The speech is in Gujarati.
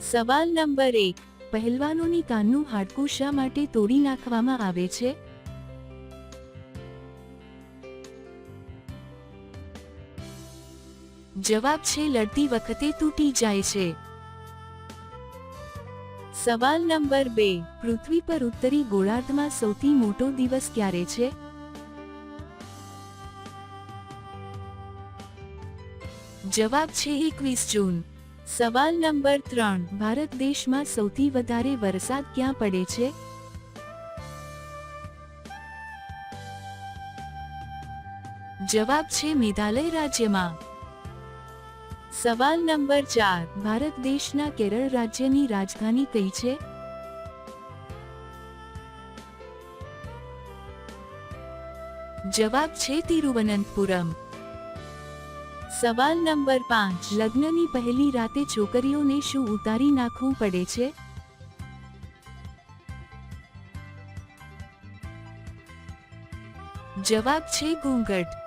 સવાલ નંબર 1, પહેલવાનોની કાનનું હાડકું શા માટે તોડી નાખવામાં આવે છે? જવાબ છે લડતી વખતે તૂટી જાય છે. સવાલ નંબર 2, પૃથ્વી પર ઉત્તરી ગોળાર્ધમાં સૌથી મોટો દિવસ ક્યારે છે? જવાબ છે 21 જૂન. સવાલ નંબર 3, ભારત દેશમાં સૌથી વધારે વરસાદ ક્યાં પડે છે? જવાબ છે મેઘાલય રાજ્યમાં. સવાલ નંબર 4, ભારત દેશના કેરળ રાજ્યની રાજધાની કઈ છે? જવાબ છે તિરુવનંતપુરમ. સવાલ નંબર 5, લગ્નની પહેલી રાતે છોકરીઓને શું ઉતારી નાખવું પડે છે? જવાબ છે ઘૂંઘટ.